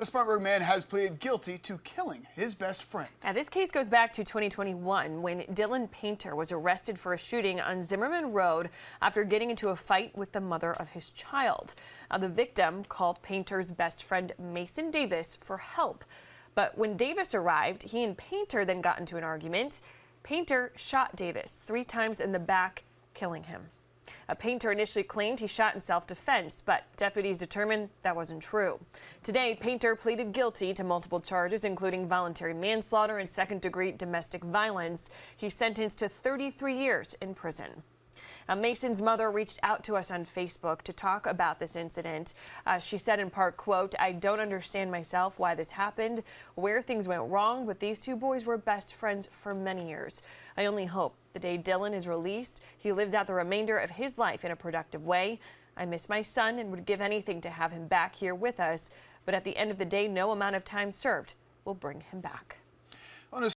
The Spartanburg man has pleaded guilty to killing his best friend. Now, this case goes back to 2021 when Dylan Painter was arrested for a shooting on Zimmerman Road after getting into a fight with the mother of his child. Now, the victim called Painter's best friend Mason Davis for help. But when Davis arrived, he and Painter then got into an argument. Painter shot Davis 3 times in the back, killing him. Painter initially claimed he shot in self-defense, but deputies determined that wasn't true. Today, Painter pleaded guilty to multiple charges, including voluntary manslaughter and second-degree domestic violence. He's sentenced to 33 years in prison. Mason's mother reached out to us on Facebook to talk about this incident. She said in part, quote, "I don't understand myself why this happened, where things went wrong, but these 2 boys were best friends for many years. I only hope the day Dylan is released, he lives out the remainder of his life in a productive way. I miss my son and would give anything to have him back here with us, but at the end of the day, no amount of time served will bring him back."